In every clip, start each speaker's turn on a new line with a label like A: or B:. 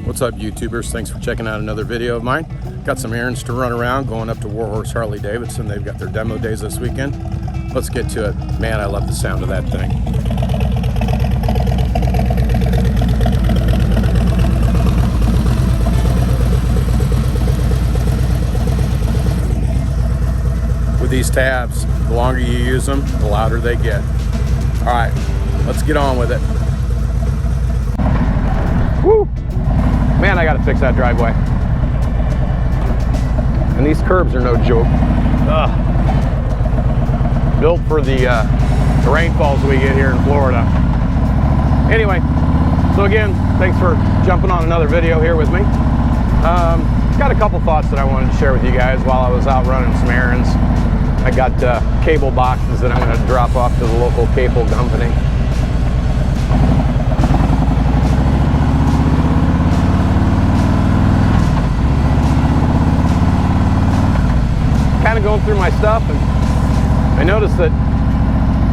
A: What's up, YouTubers? Thanks for checking out another video of mine. Got some errands to run around, going up to Warhorse Harley-Davidson. They've got their demo days this weekend. Let's get to it. Man, I love the sound of that thing. With these tabs, the longer you use them, the louder they get. All right, let's get on with it. Woo! Man, I gotta fix that driveway. And these curbs are no joke. Ugh. Built for the rainfalls we get here in Florida. Anyway, so again, thanks for jumping on another video here with me. Got a couple thoughts that I wanted to share with you guys while I was out running some errands. I got cable boxes that I'm going to drop off to the local cable company. Kind of going through my stuff, and I noticed that,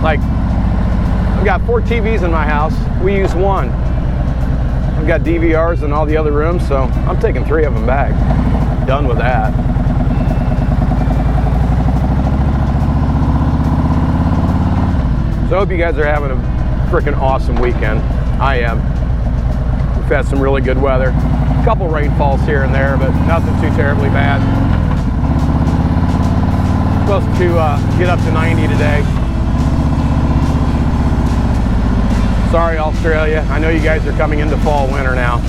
A: like, I've got 4 TVs in my house. We use 1. I've got DVRs in all the other rooms, so I'm taking 3 of them back. Done with that. So I hope you guys are having a freaking awesome weekend. I am. We've had some really good weather. A couple rainfalls here and there, but nothing too terribly bad. Supposed to get up to 90 today. Sorry, Australia. I know you guys are coming into fall winter now,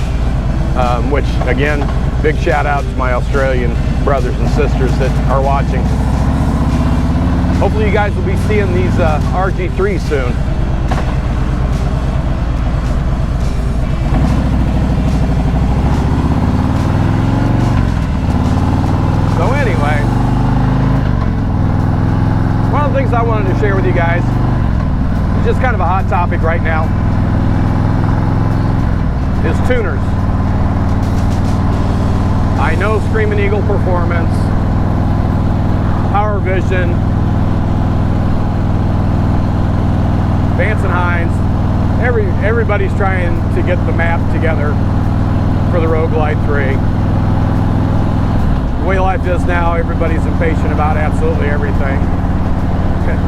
A: which, again, big shout out to my Australian brothers and sisters that are watching. Hopefully you guys will be seeing these RG3s soon. So anyway, one of the things I wanted to share with you guys is just kind of a hot topic right now, is tuners. I know Screaming Eagle Performance, Power Vision, Vance and Hines, everybody's trying to get the map together for the Rogue Glide 3. The way life is now, everybody's impatient about absolutely everything,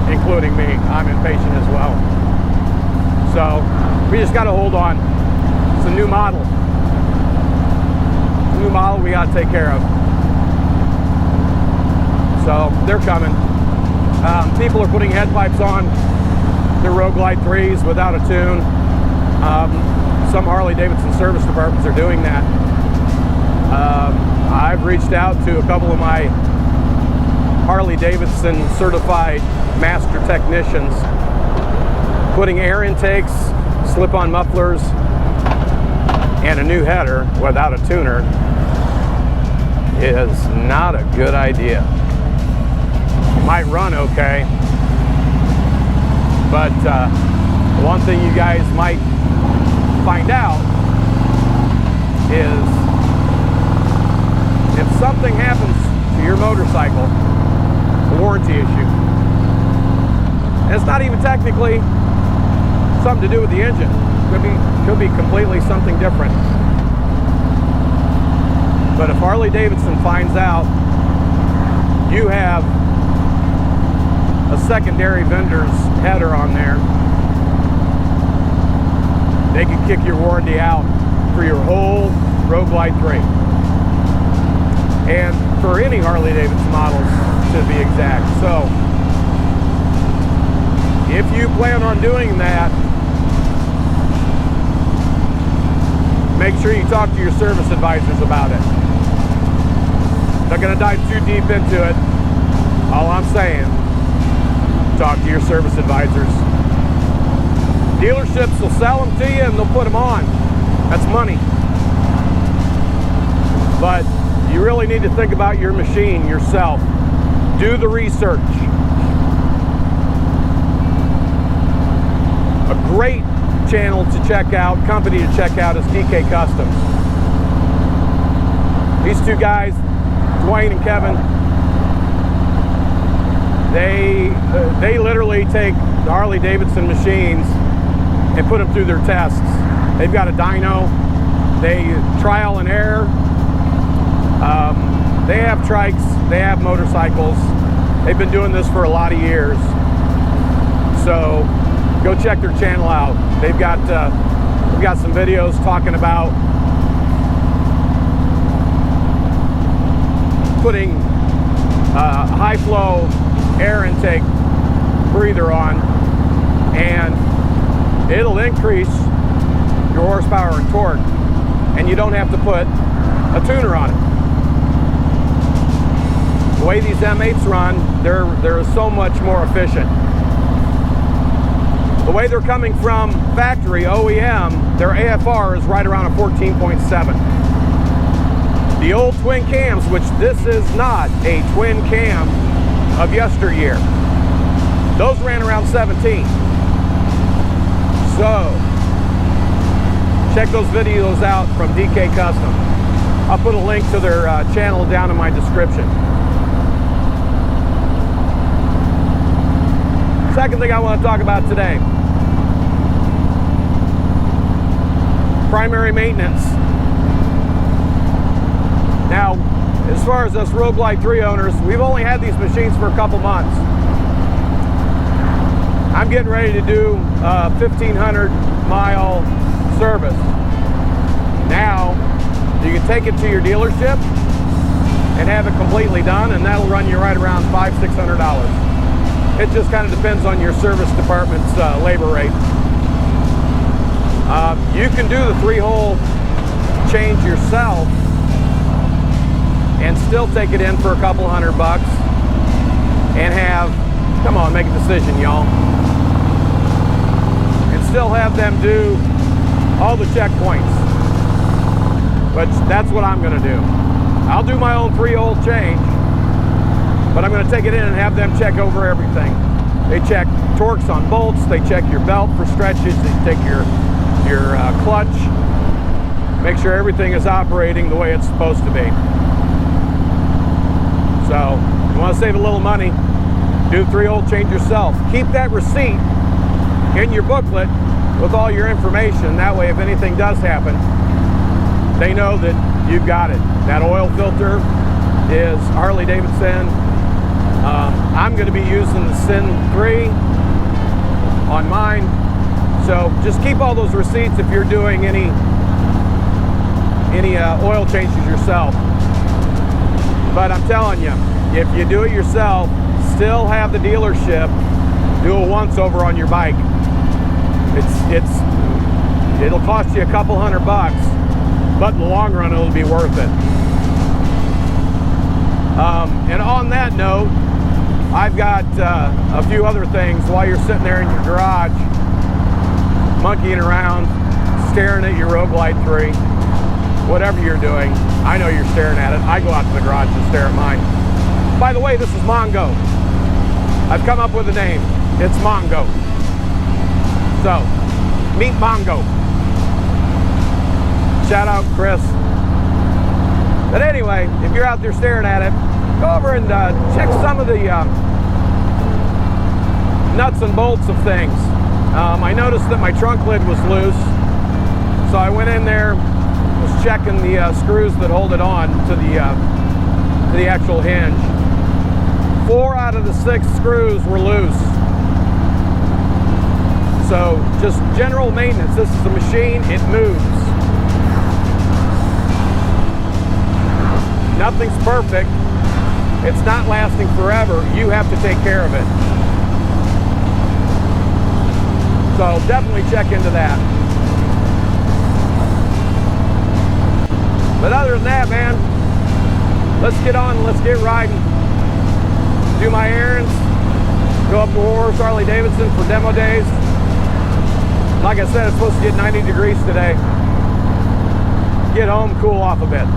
A: including me. I'm impatient as well. So we just got to hold on. It's a new model. It's a new model we got to take care of. So they're coming. People are putting head pipes on the Rogue Glide 3s without a tune. Some Harley-Davidson service departments are doing that. I've reached out to a couple of my Harley-Davidson certified master technicians. Putting air intakes, slip-on mufflers, and a new header without a tuner is not a good idea. It might run okay, but one thing you guys might find out is if something happens to your motorcycle, a warranty issue, and it's not even technically something to do with the engine, could be completely something different. But if Harley-Davidson finds out you have a secondary vendor's header on there, they can kick your warranty out for your whole Rogue Glide 3. And for any Harley-Davidson models, to be exact. So if you plan on doing that, make sure you talk to your service advisors about it. Not going to dive too deep into it. All I'm saying, talk to your service advisors. Dealerships will sell them to you and they'll put them on. That's money. But you really need to think about your machine yourself. Do the research. A great channel to check out, company to check out, is DK Customs. These two guys, Dwayne and Kevin, they literally take the Harley-Davidson machines and put them through their tests. They've got a dyno They trial and error. They have trikes, they have motorcycles. They've been doing this for a lot of years. So go check their channel out. They've got some videos talking about putting high flow air intake breather on, and it'll increase your horsepower and torque, and you don't have to put a tuner on it. The way these M8s run, they're so much more efficient. The way they're coming from factory, OEM, their AFR is right around a 14.7. The old twin cams, which this is not a twin cam of yesteryear, those ran around 17. So, check those videos out from DK Custom. I'll put a link to their channel down in my description. Second thing I want to talk about today, primary maintenance. Now, as far as us Rogue Glide 3 owners, we've only had these machines for a couple months. I'm getting ready to do a 1,500 mile service. Now, you can take it to your dealership and have it completely done, and that'll run you right around $500–600. It just kind of depends on your service department's labor rate. You can do the 3-hole change yourself and still take it in for a couple $100 and have, come on, make a decision, y'all, and still have them do all the checkpoints. But that's what I'm going to do. I'll do my own 3-hole change, but I'm going to take it in and have them check over everything. They check torques on bolts, they check your belt for stretches, they take your clutch, make sure everything is operating the way it's supposed to be. So, if you want to save a little money, do the 3-hole change yourself. Keep that receipt in your booklet with all your information. That way, if anything does happen, they know that you've got it. That oil filter is Harley-Davidson. I'm going to be using the Sin 3 on mine. So just keep all those receipts if you're doing any oil changes yourself. But I'm telling you, if you do it yourself, still have the dealership do a once over on your bike. It'll cost you a couple $100, but in the long run it'll be worth it. And on that note, I've got a few other things while you're sitting there in your garage monkeying around, staring at your Rogue Glide 3, whatever you're doing. I know you're staring at it. I go out to the garage and stare at mine. By the way, this is Mongo. I've come up with a name. It's Mongo. So, meet Mongo. Shout out Chris. But anyway, if you're out there staring at it, go over and check some of the nuts and bolts of things. I noticed that my trunk lid was loose, so I went in there, was checking the screws that hold it on to the actual hinge. 4 out of the 6 screws were loose. So just general maintenance. This is a machine, it moves. Nothing's perfect. It's not lasting forever. You have to take care of it. So definitely check into that. But other than that, man, let's get on, let's get riding. Do my errands. Go up to Warhorse Harley-Davidson for demo days. Like I said, it's supposed to get 90 degrees today. Get home, cool off a bit.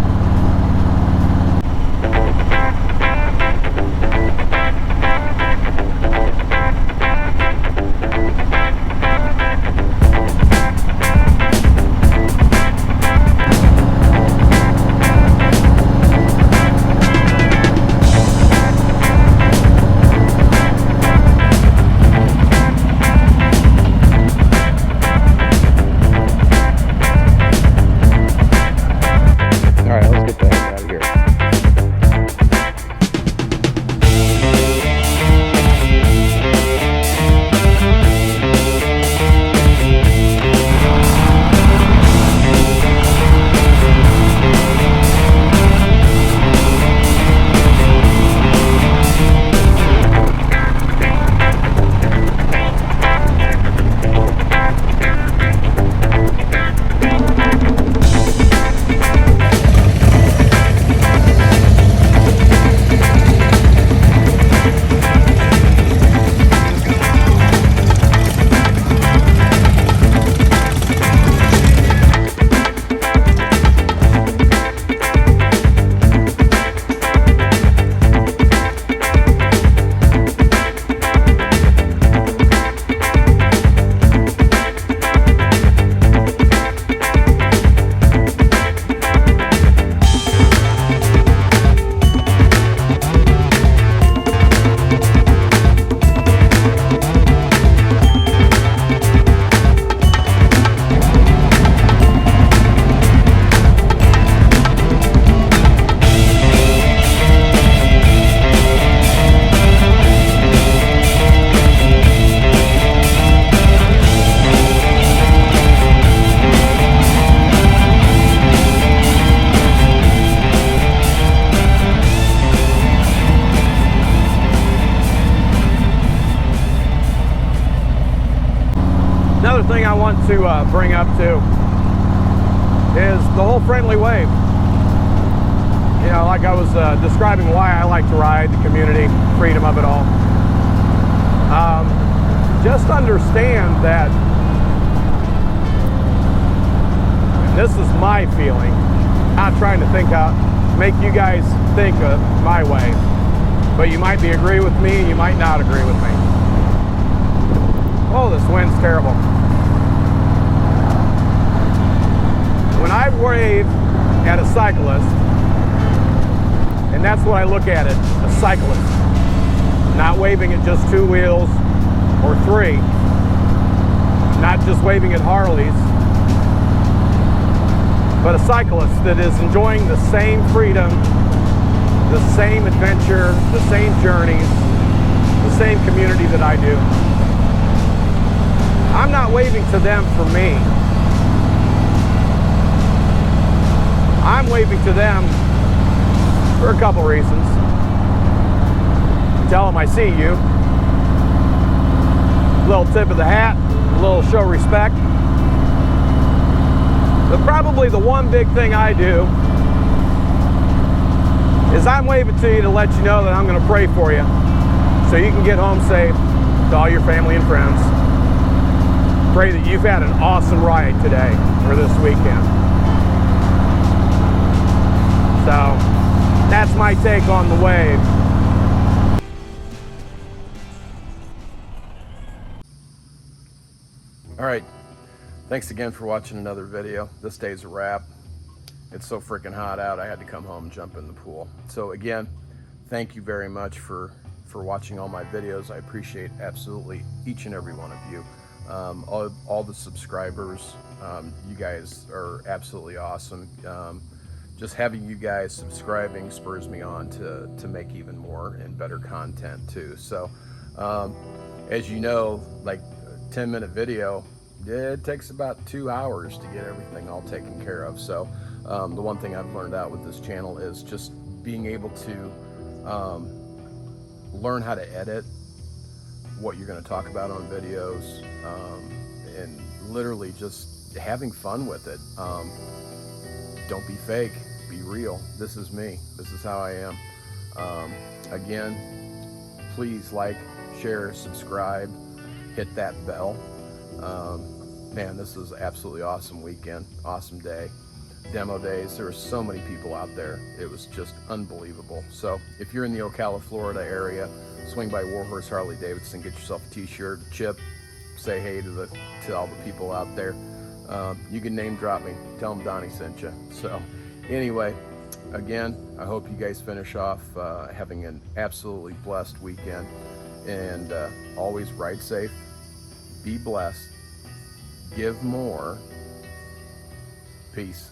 A: get the heck out of here. Another thing I want to bring up too is the whole friendly wave. You know, like I was describing why I like to ride, the community, freedom of it all. Just understand that this is my feeling. Not trying to make you guys think of my way, but you might agree with me, you might not agree with me. Oh, this wind's terrible. When I wave at a cyclist, and that's what I look at it, a cyclist, not waving at just 2 wheels or 3, not just waving at Harleys, but a cyclist that is enjoying the same freedom, the same adventure, the same journeys, the same community that I do. I'm not waving to them for me. I'm waving to them for a couple reasons. Tell them I see you. Little tip of the hat, a little show respect. But probably the one big thing I do is I'm waving to you to let you know that I'm going to pray for you so you can get home safe to all your family and friends. Pray that you've had an awesome ride today or this weekend. So that's my take on the wave. All right, thanks again for watching another video. This day's a wrap. It's so freaking hot out, I had to come home and jump in the pool. So again, thank you very much for watching all my videos. I appreciate absolutely each and every one of you. All the subscribers, you guys are absolutely awesome. Just having you guys subscribing spurs me on to make even more and better content too. So as you know, like a 10-minute video, it takes about 2 hours to get everything all taken care of. So the one thing I've learned out with this channel is just being able to learn how to edit what you're going to talk about on videos, and literally just having fun with it. Don't be fake, be real. This is me, this is how I am. Again, please like, share, subscribe, hit that bell. Man, this is absolutely awesome weekend, awesome day. Demo days, there were so many people out there. It was just unbelievable. So if you're in the Ocala, Florida area, swing by Warhorse Harley-Davidson, get yourself a t-shirt, chip, say hey to all the people out there. You can name drop me, tell them Donnie sent you. So anyway, again, I hope you guys finish off having an absolutely blessed weekend, and always ride safe, be blessed, give more, peace.